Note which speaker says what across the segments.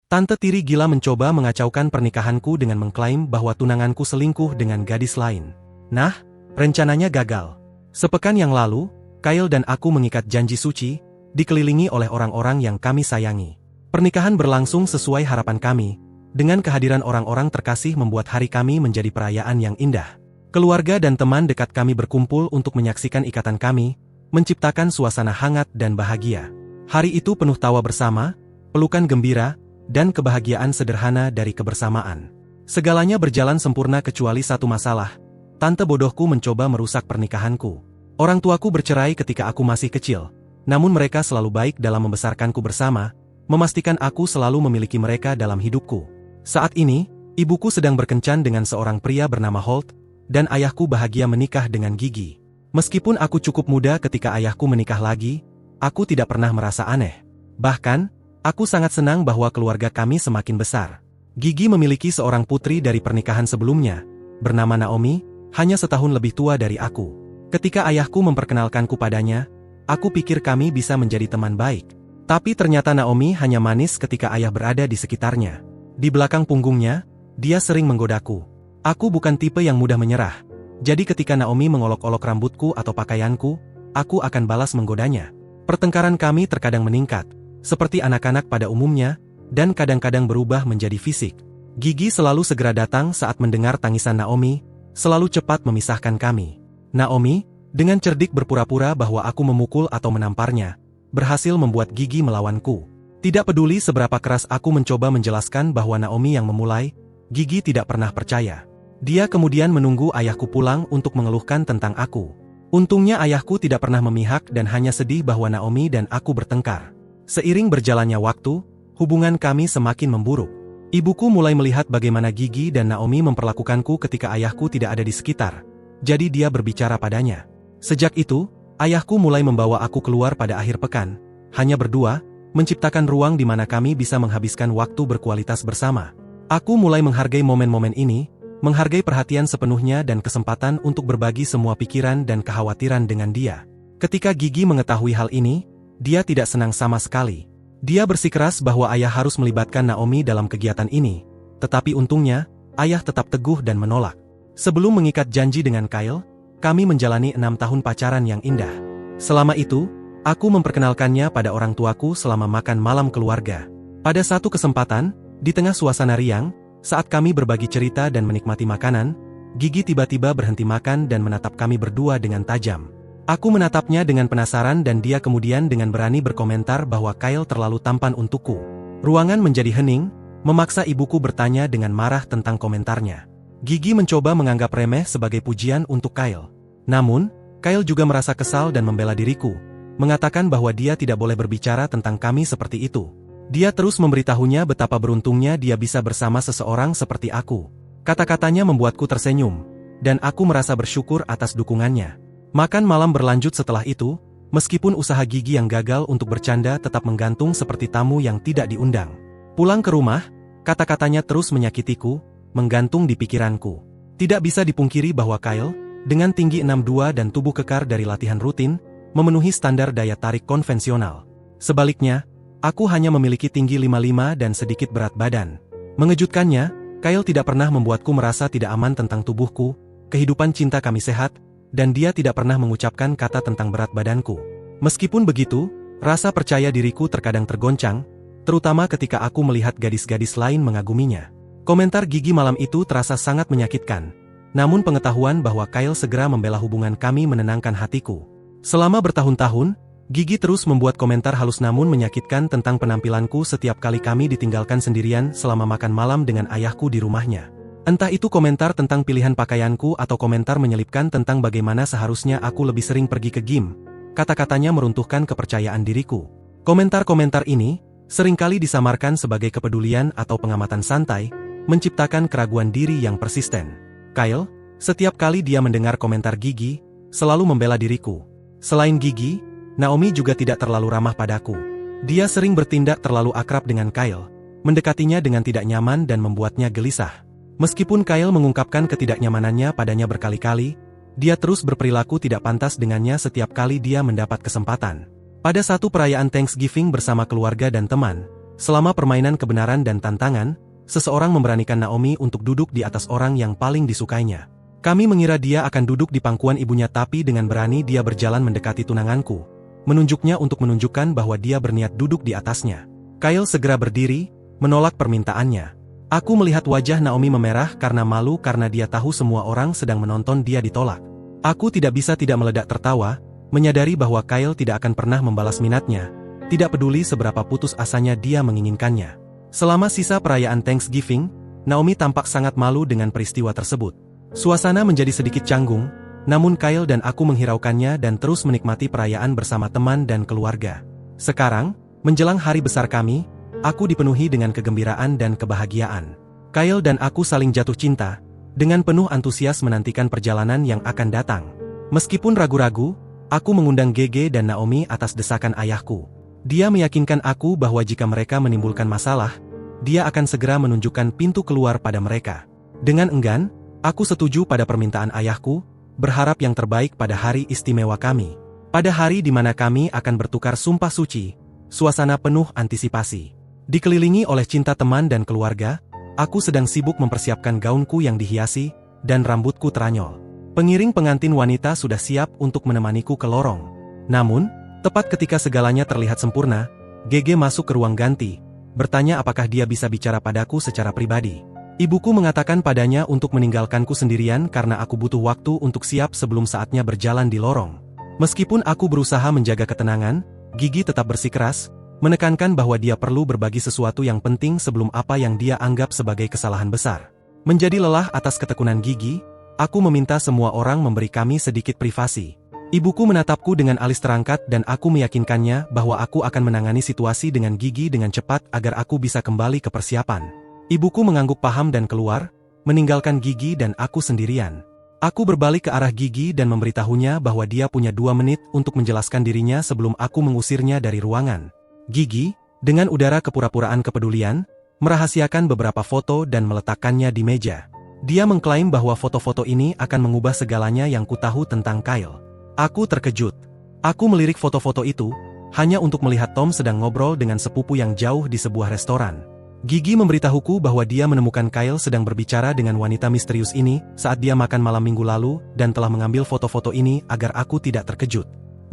Speaker 1: Tante tiri gila mencoba mengacaukan pernikahanku dengan mengklaim bahwa tunanganku selingkuh dengan gadis lain. Nah, rencananya gagal. Sepekan yang lalu, Kyle dan aku mengikat janji suci, dikelilingi oleh orang-orang yang kami sayangi. Pernikahan berlangsung sesuai harapan kami, dengan kehadiran orang-orang terkasih membuat hari kami menjadi perayaan yang indah. Keluarga dan teman dekat kami berkumpul untuk menyaksikan ikatan kami, menciptakan suasana hangat dan bahagia. Hari itu penuh tawa bersama, pelukan gembira, dan kebahagiaan sederhana dari kebersamaan. Segalanya berjalan sempurna kecuali satu masalah. Tante bodohku mencoba merusak pernikahanku. Orang tuaku bercerai ketika aku masih kecil, namun mereka selalu baik dalam membesarkanku bersama, memastikan aku selalu memiliki mereka dalam hidupku. Saat ini, ibuku sedang berkencan dengan seorang pria bernama Holt, dan ayahku bahagia menikah dengan Gigi. Meskipun aku cukup muda ketika ayahku menikah lagi, aku tidak pernah merasa aneh. Bahkan, aku sangat senang bahwa keluarga kami semakin besar. Gigi memiliki seorang putri dari pernikahan sebelumnya, bernama Naomi, hanya setahun lebih tua dari aku. Ketika ayahku memperkenalkanku padanya, aku pikir kami bisa menjadi teman baik. Tapi ternyata Naomi hanya manis ketika ayah berada di sekitarnya. Di belakang punggungnya, dia sering menggodaku. Aku bukan tipe yang mudah menyerah. Jadi ketika Naomi mengolok-olok rambutku atau pakaianku, aku akan balas menggodanya. Pertengkaran kami terkadang meningkat, seperti anak-anak pada umumnya, dan kadang-kadang berubah menjadi fisik. Gigi selalu segera datang saat mendengar tangisan Naomi, selalu cepat memisahkan kami. Naomi, dengan cerdik berpura-pura bahwa aku memukul atau menamparnya, berhasil membuat Gigi melawanku. Tidak peduli seberapa keras aku mencoba menjelaskan bahwa Naomi yang memulai, Gigi tidak pernah percaya. Dia kemudian menunggu ayahku pulang untuk mengeluhkan tentang aku. Untungnya ayahku tidak pernah memihak dan hanya sedih bahwa Naomi dan aku bertengkar. Seiring berjalannya waktu, hubungan kami semakin memburuk. Ibuku mulai melihat bagaimana Gigi dan Naomi memperlakukanku ketika ayahku tidak ada di sekitar. Jadi dia berbicara padanya. Sejak itu, ayahku mulai membawa aku keluar pada akhir pekan, hanya berdua, menciptakan ruang di mana kami bisa menghabiskan waktu berkualitas bersama. Aku mulai menghargai momen-momen ini, menghargai perhatian sepenuhnya dan kesempatan untuk berbagi semua pikiran dan kekhawatiran dengan dia. Ketika Gigi mengetahui hal ini, dia tidak senang sama sekali. Dia bersikeras bahwa ayah harus melibatkan Naomi dalam kegiatan ini, tetapi untungnya, ayah tetap teguh dan menolak. Sebelum mengikat janji dengan Kyle, kami menjalani 6 tahun pacaran yang indah. Selama itu, aku memperkenalkannya pada orang tuaku selama makan malam keluarga. Pada satu kesempatan, di tengah suasana riang, saat kami berbagi cerita dan menikmati makanan, Gigi tiba-tiba berhenti makan dan menatap kami berdua dengan tajam. Aku menatapnya dengan penasaran dan dia kemudian dengan berani berkomentar bahwa Kyle terlalu tampan untukku. Ruangan menjadi hening, memaksa ibuku bertanya dengan marah tentang komentarnya. Gigi mencoba menganggap remeh sebagai pujian untuk Kyle. Namun, Kyle juga merasa kesal dan membela diriku, mengatakan bahwa dia tidak boleh berbicara tentang kami seperti itu. Dia terus memberitahunya betapa beruntungnya dia bisa bersama seseorang seperti aku. Kata-katanya membuatku tersenyum, dan aku merasa bersyukur atas dukungannya. Makan malam berlanjut setelah itu, meskipun usaha Gigi yang gagal untuk bercanda tetap menggantung seperti tamu yang tidak diundang. Pulang ke rumah, kata-katanya terus menyakitiku, menggantung di pikiranku. Tidak bisa dipungkiri bahwa Kyle, dengan tinggi 6'2" dan tubuh kekar dari latihan rutin, memenuhi standar daya tarik konvensional. Sebaliknya, aku hanya memiliki tinggi 5'5" dan sedikit berat badan. Mengejutkannya, Kyle tidak pernah membuatku merasa tidak aman tentang tubuhku, kehidupan cinta kami sehat, dan dia tidak pernah mengucapkan kata tentang berat badanku. Meskipun begitu, rasa percaya diriku terkadang tergoncang, terutama ketika aku melihat gadis-gadis lain mengaguminya. Komentar Gigi malam itu terasa sangat menyakitkan, namun pengetahuan bahwa Kyle segera membela hubungan kami menenangkan hatiku. Selama bertahun-tahun, Gigi terus membuat komentar halus namun menyakitkan tentang penampilanku setiap kali kami ditinggalkan sendirian selama makan malam dengan ayahku di rumahnya. Entah itu komentar tentang pilihan pakaianku atau komentar menyelipkan tentang bagaimana seharusnya aku lebih sering pergi ke gym, kata-katanya meruntuhkan kepercayaan diriku. Komentar-komentar ini seringkali disamarkan sebagai kepedulian atau pengamatan santai, menciptakan keraguan diri yang persisten. Kyle, setiap kali dia mendengar komentar Gigi, selalu membela diriku. Selain Gigi, Naomi juga tidak terlalu ramah padaku. Dia sering bertindak terlalu akrab dengan Kyle, mendekatinya dengan tidak nyaman dan membuatnya gelisah. Meskipun Kyle mengungkapkan ketidaknyamanannya padanya berkali-kali, dia terus berperilaku tidak pantas dengannya setiap kali dia mendapat kesempatan. Pada satu perayaan Thanksgiving bersama keluarga dan teman, Selama permainan kebenaran dan tantangan, seseorang memberanikan Naomi untuk duduk di atas orang yang paling disukainya. Kami mengira dia akan duduk di pangkuan ibunya, tapi dengan berani dia berjalan mendekati tunanganku, menunjuknya untuk menunjukkan bahwa dia berniat duduk di atasnya. Kyle segera berdiri, menolak permintaannya. Aku melihat wajah Naomi memerah karena malu karena dia tahu semua orang sedang menonton dia ditolak. Aku tidak bisa tidak meledak tertawa, menyadari bahwa Kyle tidak akan pernah membalas minatnya, tidak peduli seberapa putus asanya dia menginginkannya. Selama sisa perayaan Thanksgiving, Naomi tampak sangat malu dengan peristiwa tersebut. Suasana menjadi sedikit canggung, namun Kyle dan aku menghiraukannya dan terus menikmati perayaan bersama teman dan keluarga. Sekarang, menjelang hari besar kami, aku dipenuhi dengan kegembiraan dan kebahagiaan. Kyle dan aku saling jatuh cinta, dengan penuh antusias menantikan perjalanan yang akan datang. Meskipun ragu-ragu, aku mengundang Gege dan Naomi atas desakan ayahku. Dia meyakinkan aku bahwa jika mereka menimbulkan masalah, dia akan segera menunjukkan pintu keluar pada mereka. Dengan enggan, aku setuju pada permintaan ayahku, berharap yang terbaik pada hari istimewa kami. Pada hari di mana kami akan bertukar sumpah suci, suasana penuh antisipasi. Dikelilingi oleh cinta teman dan keluarga, aku sedang sibuk mempersiapkan gaunku yang dihiasi, dan rambutku teranyol. Pengiring pengantin wanita sudah siap untuk menemaniku ke lorong. Namun, tepat ketika segalanya terlihat sempurna, Gege masuk ke ruang ganti, bertanya apakah dia bisa bicara padaku secara pribadi. Ibuku mengatakan padanya untuk meninggalkanku sendirian karena aku butuh waktu untuk siap sebelum saatnya berjalan di lorong. Meskipun aku berusaha menjaga ketenangan, Gigi tetap bersikeras, menekankan bahwa dia perlu berbagi sesuatu yang penting sebelum apa yang dia anggap sebagai kesalahan besar. Menjadi lelah atas ketekunan Gigi, aku meminta semua orang memberi kami sedikit privasi. Ibuku menatapku dengan alis terangkat dan aku meyakinkannya bahwa aku akan menangani situasi dengan Gigi dengan cepat agar aku bisa kembali ke persiapan. Ibuku mengangguk paham dan keluar, meninggalkan Gigi dan aku sendirian. Aku berbalik ke arah Gigi dan memberitahunya bahwa dia punya 2 menit untuk menjelaskan dirinya sebelum aku mengusirnya dari ruangan. Gigi, dengan udara kepura-puraan kepedulian, merahasiakan beberapa foto dan meletakkannya di meja. Dia mengklaim bahwa foto-foto ini akan mengubah segalanya yang kutahu tentang Kyle. Aku terkejut. Aku melirik foto-foto itu, hanya untuk melihat Tom sedang ngobrol dengan sepupu yang jauh di sebuah restoran. Gigi memberitahuku bahwa dia menemukan Kyle sedang berbicara dengan wanita misterius ini saat dia makan malam minggu lalu dan telah mengambil foto-foto ini agar aku tidak terkejut.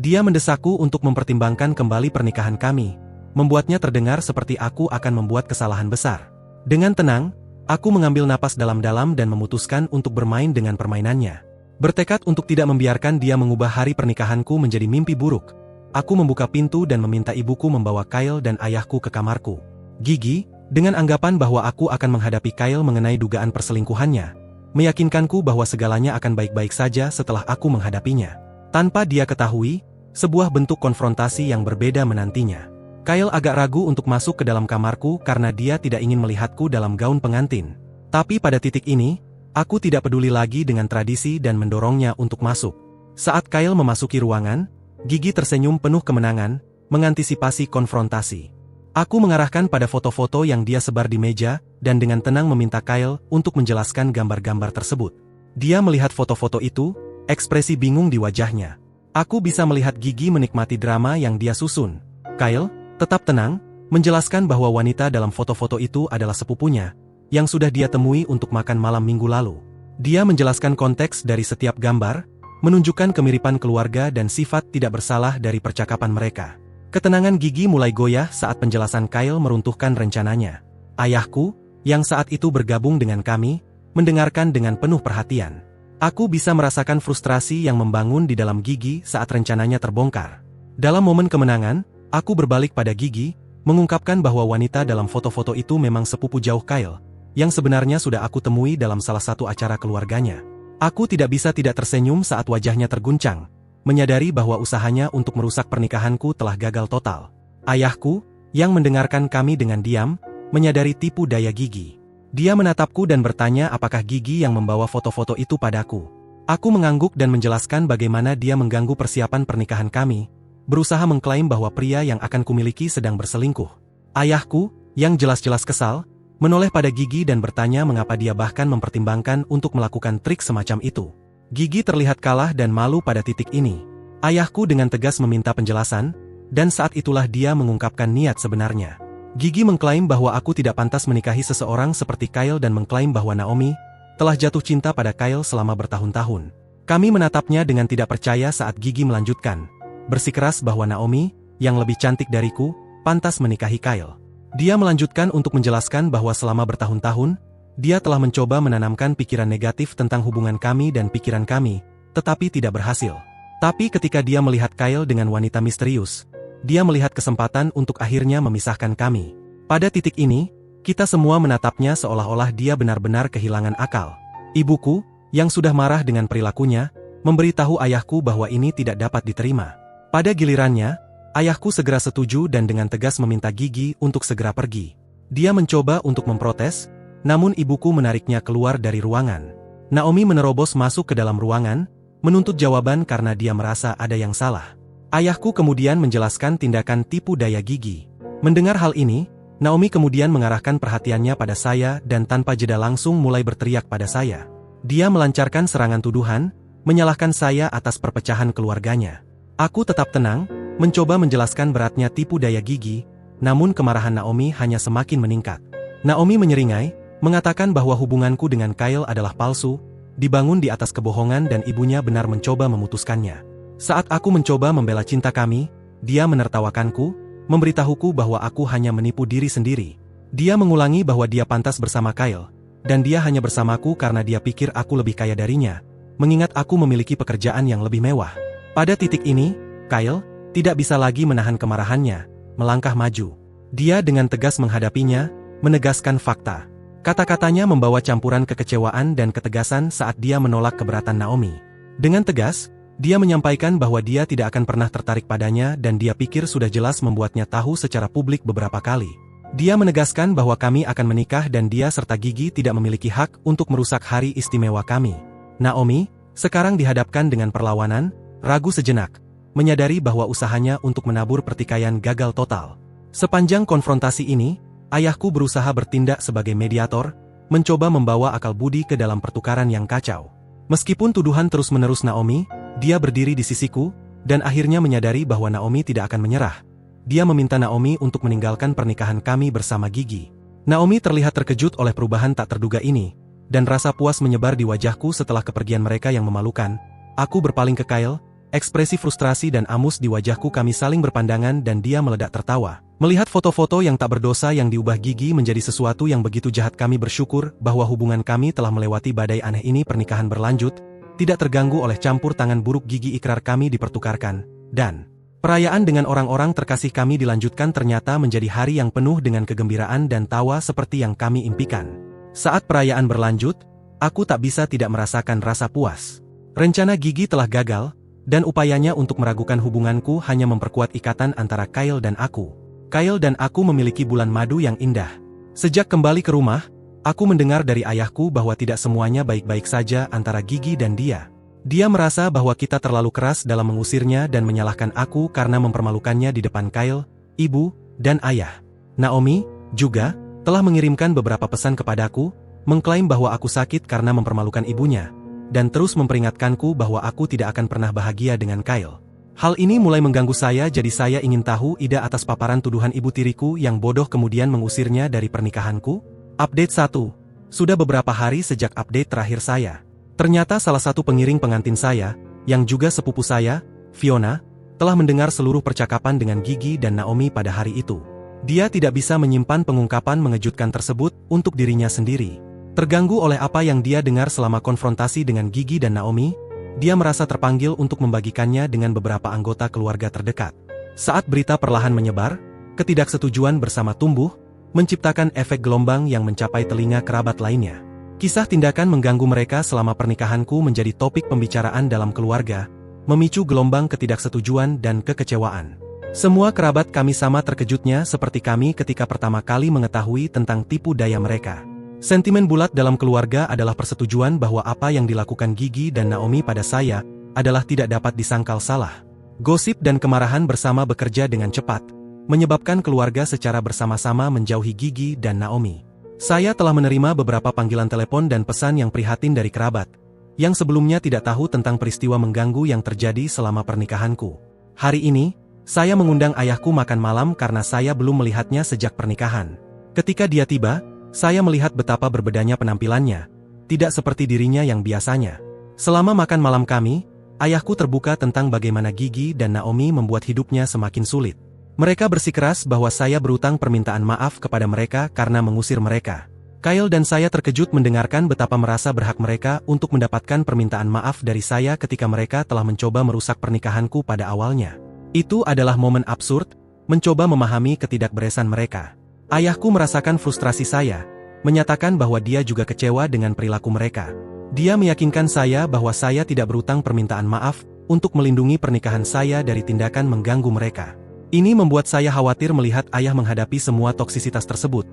Speaker 1: Dia mendesakku untuk mempertimbangkan kembali pernikahan kami, membuatnya terdengar seperti aku akan membuat kesalahan besar. Dengan tenang, aku mengambil napas dalam-dalam dan memutuskan untuk bermain dengan permainannya. Bertekad untuk tidak membiarkan dia mengubah hari pernikahanku menjadi mimpi buruk, aku membuka pintu dan meminta ibuku membawa Kyle dan ayahku ke kamarku. Gigi, dengan anggapan bahwa aku akan menghadapi Kyle mengenai dugaan perselingkuhannya, meyakinkanku bahwa segalanya akan baik-baik saja setelah aku menghadapinya. Tanpa dia ketahui, sebuah bentuk konfrontasi yang berbeda menantinya. Kyle agak ragu untuk masuk ke dalam kamarku karena dia tidak ingin melihatku dalam gaun pengantin. Tapi pada titik ini, aku tidak peduli lagi dengan tradisi dan mendorongnya untuk masuk. Saat Kyle memasuki ruangan, Gigi tersenyum penuh kemenangan, mengantisipasi konfrontasi. Aku mengarahkan pada foto-foto yang dia sebar di meja, dan dengan tenang meminta Kyle untuk menjelaskan gambar-gambar tersebut. Dia melihat foto-foto itu, ekspresi bingung di wajahnya. Aku bisa melihat Gigi menikmati drama yang dia susun. Kyle, tetap tenang, menjelaskan bahwa wanita dalam foto-foto itu adalah sepupunya, yang sudah dia temui untuk makan malam minggu lalu. Dia menjelaskan konteks dari setiap gambar, menunjukkan kemiripan keluarga dan sifat tidak bersalah dari percakapan mereka. Ketenangan Gigi mulai goyah saat penjelasan Kyle meruntuhkan rencananya. Ayahku, yang saat itu bergabung dengan kami, mendengarkan dengan penuh perhatian. Aku bisa merasakan frustrasi yang membangun di dalam Gigi saat rencananya terbongkar. Dalam momen kemenangan, aku berbalik pada Gigi, mengungkapkan bahwa wanita dalam foto-foto itu memang sepupu jauh Kyle, yang sebenarnya sudah aku temui dalam salah satu acara keluarganya. Aku tidak bisa tidak tersenyum saat wajahnya terguncang, menyadari bahwa usahanya untuk merusak pernikahanku telah gagal total. Ayahku, yang mendengarkan kami dengan diam, menyadari tipu daya Gigi. Dia menatapku dan bertanya apakah Gigi yang membawa foto-foto itu padaku. Aku mengangguk dan menjelaskan bagaimana dia mengganggu persiapan pernikahan kami, berusaha mengklaim bahwa pria yang akan kumiliki sedang berselingkuh. Ayahku, yang jelas-jelas kesal, menoleh pada Gigi dan bertanya mengapa dia bahkan mempertimbangkan untuk melakukan trik semacam itu. Gigi terlihat kalah dan malu pada titik ini. Ayahku dengan tegas meminta penjelasan, dan saat itulah dia mengungkapkan niat sebenarnya. Gigi mengklaim bahwa aku tidak pantas menikahi seseorang seperti Kyle dan mengklaim bahwa Naomi telah jatuh cinta pada Kyle selama bertahun-tahun. Kami menatapnya dengan tidak percaya saat Gigi melanjutkan, bersikeras bahwa Naomi, yang lebih cantik dariku, pantas menikahi Kyle. Dia melanjutkan untuk menjelaskan bahwa selama bertahun-tahun, dia telah mencoba menanamkan pikiran negatif tentang hubungan kami dan pikiran kami, tetapi tidak berhasil. Tapi ketika dia melihat Kyle dengan wanita misterius, dia melihat kesempatan untuk akhirnya memisahkan kami. Pada titik ini, kita semua menatapnya seolah-olah dia benar-benar kehilangan akal. Ibuku, yang sudah marah dengan perilakunya, memberitahu ayahku bahwa ini tidak dapat diterima. Pada gilirannya, ayahku segera setuju dan dengan tegas meminta Gigi untuk segera pergi. Dia mencoba untuk memprotes, namun ibuku menariknya keluar dari ruangan. Naomi menerobos masuk ke dalam ruangan, menuntut jawaban karena dia merasa ada yang salah. Ayahku kemudian menjelaskan tindakan tipu daya Gigi. Mendengar hal ini, Naomi kemudian mengarahkan perhatiannya pada saya dan tanpa jeda langsung mulai berteriak pada saya. Dia melancarkan serangan tuduhan, menyalahkan saya atas perpecahan keluarganya. Aku tetap tenang, mencoba menjelaskan beratnya tipu daya Gigi, namun kemarahan Naomi hanya semakin meningkat. Naomi menyeringai, mengatakan bahwa hubunganku dengan Kyle adalah palsu, dibangun di atas kebohongan dan ibunya benar mencoba memutuskannya. Saat aku mencoba membela cinta kami, dia menertawakanku, memberitahuku bahwa aku hanya menipu diri sendiri. Dia mengulangi bahwa dia pantas bersama Kyle, dan dia hanya bersamaku karena dia pikir aku lebih kaya darinya, mengingat aku memiliki pekerjaan yang lebih mewah. Pada titik ini, Kyle tidak bisa lagi menahan kemarahannya, melangkah maju. Dia dengan tegas menghadapinya, menegaskan fakta. Kata-katanya membawa campuran kekecewaan dan ketegasan saat dia menolak keberatan Naomi. Dengan tegas, dia menyampaikan bahwa dia tidak akan pernah tertarik padanya dan dia pikir sudah jelas membuatnya tahu secara publik beberapa kali. Dia menegaskan bahwa kami akan menikah dan dia serta Gigi tidak memiliki hak untuk merusak hari istimewa kami. Naomi, sekarang dihadapkan dengan perlawanan, ragu sejenak, menyadari bahwa usahanya untuk menabur pertikaian gagal total. Sepanjang konfrontasi ini, ayahku berusaha bertindak sebagai mediator, mencoba membawa akal budi ke dalam pertukaran yang kacau. Meskipun tuduhan terus-menerus Naomi, dia berdiri di sisiku, dan akhirnya menyadari bahwa Naomi tidak akan menyerah. Dia meminta Naomi untuk meninggalkan pernikahan kami bersama Gigi. Naomi terlihat terkejut oleh perubahan tak terduga ini, dan rasa puas menyebar di wajahku setelah kepergian mereka yang memalukan. Aku berpaling ke Kyle, ekspresi frustrasi dan amus di wajahku kami saling berpandangan dan dia meledak tertawa. Melihat foto-foto yang tak berdosa yang diubah Gigi menjadi sesuatu yang begitu jahat kami bersyukur bahwa hubungan kami telah melewati badai aneh ini. Pernikahan berlanjut, tidak terganggu oleh campur tangan buruk Gigi. Ikrar kami dipertukarkan, dan perayaan dengan orang-orang terkasih kami dilanjutkan. Ternyata menjadi hari yang penuh dengan kegembiraan dan tawa seperti yang kami impikan. Saat perayaan berlanjut, aku tak bisa tidak merasakan rasa puas. Rencana Gigi telah gagal, dan upayanya untuk meragukan hubunganku hanya memperkuat ikatan antara Kyle dan aku. Kyle dan aku memiliki bulan madu yang indah. Sejak kembali ke rumah, aku mendengar dari ayahku bahwa tidak semuanya baik-baik saja antara Gigi dan dia. Dia merasa bahwa kita terlalu keras dalam mengusirnya dan menyalahkan aku karena mempermalukannya di depan Kyle, ibu, dan ayah. Naomi, juga, telah mengirimkan beberapa pesan kepadaku, mengklaim bahwa aku sakit karena mempermalukan ibunya, dan terus memperingatkanku bahwa aku tidak akan pernah bahagia dengan Kyle. Hal ini mulai mengganggu saya, jadi saya ingin tahu ide atas paparan tuduhan ibu tiriku yang bodoh kemudian mengusirnya dari pernikahanku. Update 1. Sudah beberapa hari sejak update terakhir saya. Ternyata salah satu pengiring pengantin saya, yang juga sepupu saya, Fiona, telah mendengar seluruh percakapan dengan Gigi dan Naomi pada hari itu. Dia tidak bisa menyimpan pengungkapan mengejutkan tersebut untuk dirinya sendiri. Terganggu oleh apa yang dia dengar selama konfrontasi dengan Gigi dan Naomi, dia merasa terpanggil untuk membagikannya dengan beberapa anggota keluarga terdekat. Saat berita perlahan menyebar, ketidaksetujuan bersama tumbuh, menciptakan efek gelombang yang mencapai telinga kerabat lainnya. Kisah tindakan mengganggu mereka selama pernikahanku menjadi topik pembicaraan dalam keluarga, memicu gelombang ketidaksetujuan dan kekecewaan. Semua kerabat kami sama terkejutnya seperti kami ketika pertama kali mengetahui tentang tipu daya mereka. Sentimen bulat dalam keluarga adalah persetujuan bahwa apa yang dilakukan Gigi dan Naomi pada saya adalah tidak dapat disangkal salah. Gosip dan kemarahan bersama bekerja dengan cepat, menyebabkan keluarga secara bersama-sama menjauhi Gigi dan Naomi. Saya telah menerima beberapa panggilan telepon dan pesan yang prihatin dari kerabat, yang sebelumnya tidak tahu tentang peristiwa mengganggu yang terjadi selama pernikahanku. Hari ini, Saya mengundang ayahku makan malam karena saya belum melihatnya sejak pernikahan. Ketika dia tiba, saya melihat betapa berbedanya penampilannya, tidak seperti dirinya yang biasanya. Selama makan malam kami, ayahku terbuka tentang bagaimana Gigi dan Naomi membuat hidupnya semakin sulit. Mereka bersikeras bahwa saya berutang permintaan maaf kepada mereka karena mengusir mereka. Kyle dan saya terkejut mendengarkan betapa merasa berhak mereka untuk mendapatkan permintaan maaf dari saya ketika mereka telah mencoba merusak pernikahanku pada awalnya. Itu adalah momen absurd, mencoba memahami ketidakberesan mereka. Ayahku merasakan frustrasi saya, menyatakan bahwa dia juga kecewa dengan perilaku mereka. Dia meyakinkan saya bahwa saya tidak berutang permintaan maaf untuk melindungi pernikahan saya dari tindakan mengganggu mereka. Ini membuat saya khawatir melihat ayah menghadapi semua toksisitas tersebut.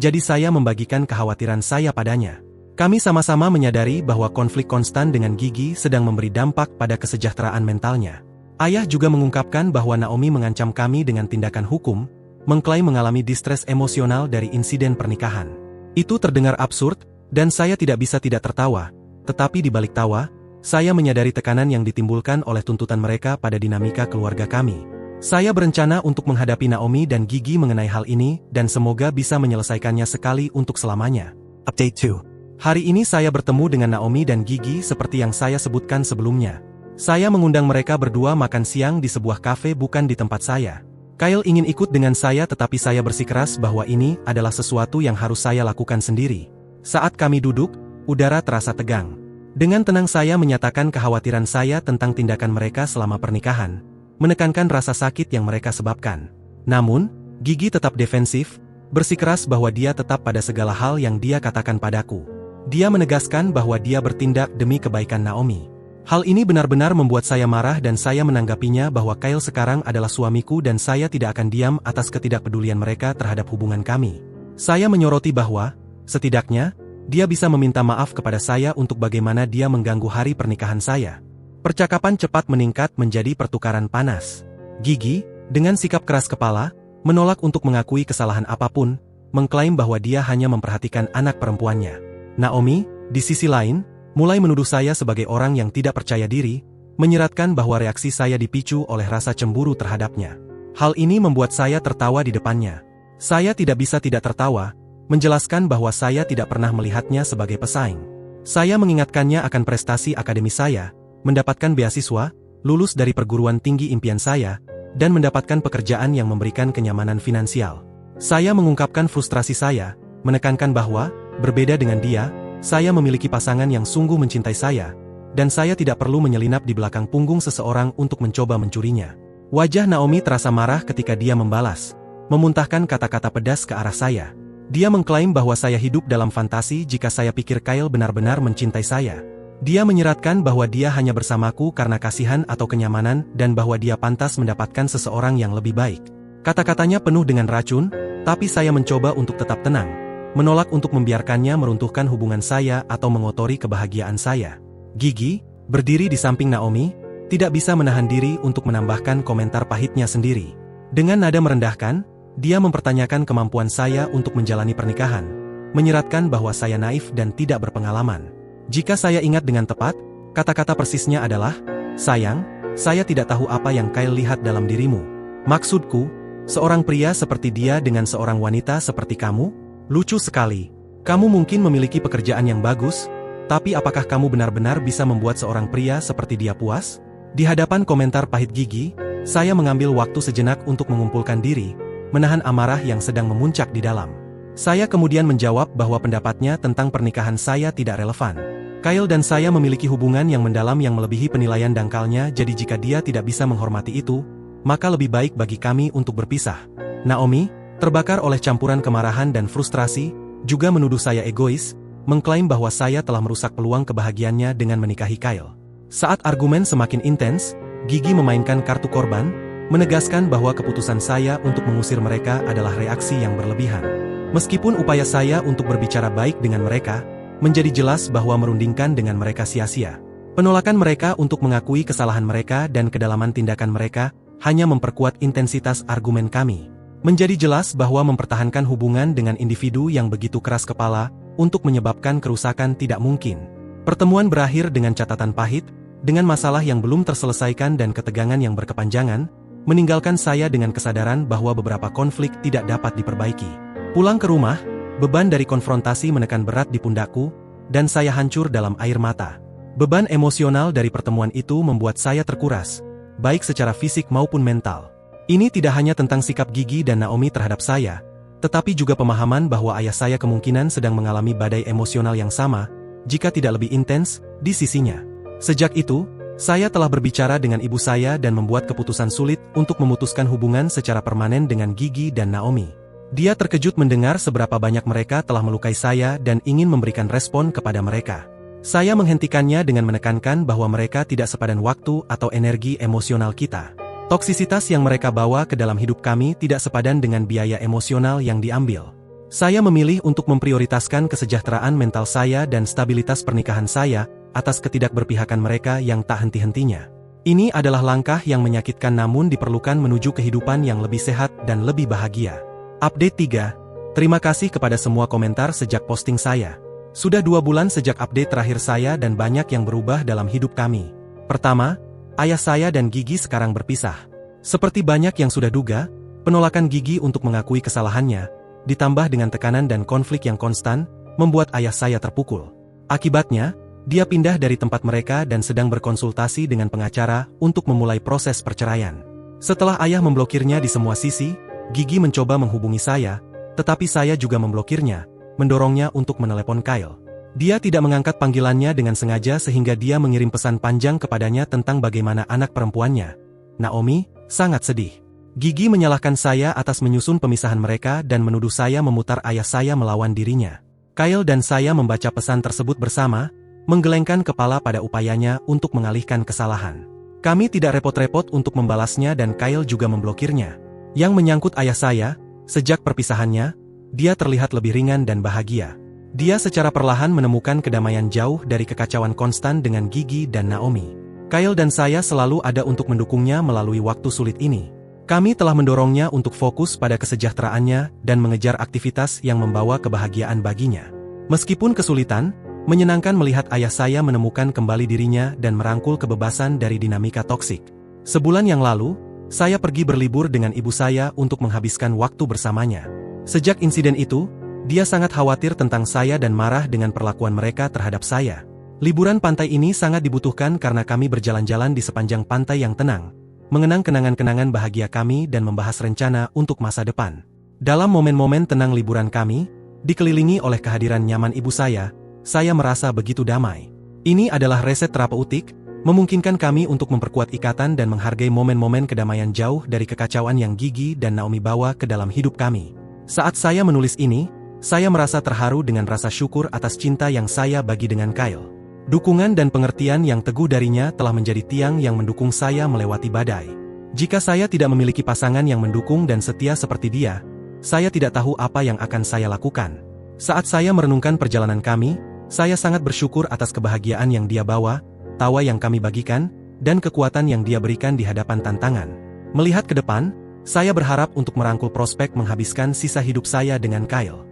Speaker 1: Jadi saya membagikan kekhawatiran saya padanya. Kami sama-sama menyadari bahwa konflik konstan dengan Gigi sedang memberi dampak pada kesejahteraan mentalnya. Ayah juga mengungkapkan bahwa Naomi mengancam kami dengan tindakan hukum, mengklaim mengalami distres emosional dari insiden pernikahan. Itu terdengar absurd, dan saya tidak bisa tidak tertawa, tetapi di balik tawa, saya menyadari tekanan yang ditimbulkan oleh tuntutan mereka pada dinamika keluarga kami. Saya berencana untuk menghadapi Naomi dan Gigi mengenai hal ini, dan semoga bisa menyelesaikannya sekali untuk selamanya. Update 2. Hari ini saya bertemu dengan Naomi dan Gigi seperti yang saya sebutkan sebelumnya. Saya mengundang mereka berdua makan siang di sebuah kafe bukan di tempat saya. Kyle ingin ikut dengan saya tetapi saya bersikeras bahwa ini adalah sesuatu yang harus saya lakukan sendiri. Saat kami duduk, udara terasa tegang. Dengan tenang saya menyatakan kekhawatiran saya tentang tindakan mereka selama pernikahan, menekankan rasa sakit yang mereka sebabkan. Namun, Gigi tetap defensif, bersikeras bahwa dia tetap pada segala hal yang dia katakan padaku. Dia menegaskan bahwa dia bertindak demi kebaikan Naomi. Hal ini benar-benar membuat saya marah dan saya menanggapinya bahwa Kyle sekarang adalah suamiku dan saya tidak akan diam atas ketidakpedulian mereka terhadap hubungan kami. Saya menyoroti bahwa, setidaknya, dia bisa meminta maaf kepada saya untuk bagaimana dia mengganggu hari pernikahan saya. Percakapan cepat meningkat menjadi pertukaran panas. Gigi, dengan sikap keras kepala, menolak untuk mengakui kesalahan apapun, mengklaim bahwa dia hanya memperhatikan anak perempuannya. Naomi, di sisi lain, mulai menuduh saya sebagai orang yang tidak percaya diri, menyeratkan bahwa reaksi saya dipicu oleh rasa cemburu terhadapnya. Hal ini membuat saya tertawa di depannya. Saya tidak bisa tidak tertawa, menjelaskan bahwa saya tidak pernah melihatnya sebagai pesaing. Saya mengingatkannya akan prestasi akademi saya, mendapatkan beasiswa, lulus dari perguruan tinggi impian saya, dan mendapatkan pekerjaan yang memberikan kenyamanan finansial. Saya mengungkapkan frustrasi saya, menekankan bahwa, berbeda dengan dia, saya memiliki pasangan yang sungguh mencintai saya, dan saya tidak perlu menyelinap di belakang punggung seseorang untuk mencoba mencurinya. Wajah Naomi terasa marah ketika dia membalas, memuntahkan kata-kata pedas ke arah saya. Dia mengklaim bahwa saya hidup dalam fantasi jika saya pikir Kyle benar-benar mencintai saya. Dia menyeratkan bahwa dia hanya bersamaku karena kasihan atau kenyamanan dan bahwa dia pantas mendapatkan seseorang yang lebih baik. Kata-katanya penuh dengan racun, tapi saya mencoba untuk tetap tenang, menolak untuk membiarkannya meruntuhkan hubungan saya atau mengotori kebahagiaan saya. Gigi, berdiri di samping Naomi, tidak bisa menahan diri untuk menambahkan komentar pahitnya sendiri. Dengan nada merendahkan, dia mempertanyakan kemampuan saya untuk menjalani pernikahan, menyeratkan bahwa saya naif dan tidak berpengalaman. Jika saya ingat dengan tepat, kata-kata persisnya adalah, "Sayang, saya tidak tahu apa yang Kyle lihat dalam dirimu. Maksudku, seorang pria seperti dia dengan seorang wanita seperti kamu? Lucu sekali. Kamu mungkin memiliki pekerjaan yang bagus, tapi apakah kamu benar-benar bisa membuat seorang pria seperti dia puas?" Di hadapan komentar pahit Gigi, saya mengambil waktu sejenak untuk mengumpulkan diri, menahan amarah yang sedang memuncak di dalam. Saya kemudian menjawab bahwa pendapatnya tentang pernikahan saya tidak relevan. Kyle dan saya memiliki hubungan yang mendalam yang melebihi penilaian dangkalnya, jadi jika dia tidak bisa menghormati itu, maka lebih baik bagi kami untuk berpisah. Naomi, terbakar oleh campuran kemarahan dan frustrasi, juga menuduh saya egois, mengklaim bahwa saya telah merusak peluang kebahagiaannya dengan menikahi Kyle. Saat argumen semakin intens, Gigi memainkan kartu korban, menegaskan bahwa keputusan saya untuk mengusir mereka adalah reaksi yang berlebihan. Meskipun upaya saya untuk berbicara baik dengan mereka, menjadi jelas bahwa merundingkan dengan mereka sia-sia. Penolakan mereka untuk mengakui kesalahan mereka dan kedalaman tindakan mereka, hanya memperkuat intensitas argumen kami. Menjadi jelas bahwa mempertahankan hubungan dengan individu yang begitu keras kepala, untuk menyebabkan kerusakan tidak mungkin. Pertemuan berakhir dengan catatan pahit, dengan masalah yang belum terselesaikan dan ketegangan yang berkepanjangan. meninggalkan saya dengan kesadaran bahwa beberapa konflik tidak dapat diperbaiki. Pulang ke rumah, beban dari konfrontasi menekan berat di pundakku, dan saya hancur dalam air mata. Beban emosional dari pertemuan itu membuat saya terkuras, baik secara fisik maupun mental. Ini tidak hanya tentang sikap Gigi dan Naomi terhadap saya, tetapi juga pemahaman bahwa ayah saya kemungkinan sedang mengalami badai emosional yang sama, jika tidak lebih intens, di sisinya. Sejak itu, saya telah berbicara dengan ibu saya dan membuat keputusan sulit untuk memutuskan hubungan secara permanen dengan Gigi dan Naomi. Dia terkejut mendengar seberapa banyak mereka telah melukai saya dan ingin memberikan respon kepada mereka. Saya menghentikannya dengan menekankan bahwa mereka tidak sepadan waktu atau energi emosional kita. Toksisitas yang mereka bawa ke dalam hidup kami tidak sepadan dengan biaya emosional yang diambil. Saya memilih untuk memprioritaskan kesejahteraan mental saya dan stabilitas pernikahan saya atas ketidakberpihakan mereka yang tak henti-hentinya. Ini adalah langkah yang menyakitkan namun diperlukan menuju kehidupan yang lebih sehat dan lebih bahagia. Update 3. Terima kasih kepada semua komentar sejak posting saya. Sudah 2 bulan sejak update terakhir saya dan banyak yang berubah dalam hidup kami. Pertama, ayah saya dan Gigi sekarang berpisah. Seperti banyak yang sudah duga, penolakan Gigi untuk mengakui kesalahannya, ditambah dengan tekanan dan konflik yang konstan, membuat ayah saya terpukul. Akibatnya, dia pindah dari tempat mereka dan sedang berkonsultasi dengan pengacara untuk memulai proses perceraian. Setelah ayah memblokirnya di semua sisi, Gigi mencoba menghubungi saya, tetapi saya juga memblokirnya, mendorongnya untuk menelepon Kyle. Dia tidak mengangkat panggilannya dengan sengaja sehingga dia mengirim pesan panjang kepadanya tentang bagaimana anak perempuannya, Naomi, sangat sedih. Gigi menyalahkan saya atas menyusun pemisahan mereka dan menuduh saya memutar ayah saya melawan dirinya. Kyle dan saya membaca pesan tersebut bersama, menggelengkan kepala pada upayanya untuk mengalihkan kesalahan. Kami tidak repot-repot untuk membalasnya dan Kyle juga memblokirnya. Yang menyangkut ayah saya, sejak perpisahannya, dia terlihat lebih ringan dan bahagia. Dia secara perlahan menemukan kedamaian jauh dari kekacauan konstan dengan Gigi dan Naomi. Kyle dan saya selalu ada untuk mendukungnya melalui waktu sulit ini. Kami telah mendorongnya untuk fokus pada kesejahteraannya dan mengejar aktivitas yang membawa kebahagiaan baginya. Meskipun kesulitan, menyenangkan melihat ayah saya menemukan kembali dirinya dan merangkul kebebasan dari dinamika toksik. Sebulan yang lalu, saya pergi berlibur dengan ibu saya untuk menghabiskan waktu bersamanya. Sejak insiden itu, dia sangat khawatir tentang saya dan marah dengan perlakuan mereka terhadap saya. Liburan pantai ini sangat dibutuhkan karena kami berjalan-jalan di sepanjang pantai yang tenang, mengenang kenangan-kenangan bahagia kami dan membahas rencana untuk masa depan. Dalam momen-momen tenang liburan kami, dikelilingi oleh kehadiran nyaman ibu saya merasa begitu damai. Ini adalah reset terapeutik, memungkinkan kami untuk memperkuat ikatan dan menghargai momen-momen kedamaian jauh dari kekacauan yang Gigi dan Naomi bawa ke dalam hidup kami. Saat saya menulis ini, saya merasa terharu dengan rasa syukur atas cinta yang saya bagi dengan Kyle. Dukungan dan pengertian yang teguh darinya telah menjadi tiang yang mendukung saya melewati badai. Jika saya tidak memiliki pasangan yang mendukung dan setia seperti dia, saya tidak tahu apa yang akan saya lakukan. Saat saya merenungkan perjalanan kami, saya sangat bersyukur atas kebahagiaan yang dia bawa, tawa yang kami bagikan, dan kekuatan yang dia berikan di hadapan tantangan. Melihat ke depan, saya berharap untuk merangkul prospek menghabiskan sisa hidup saya dengan Kyle.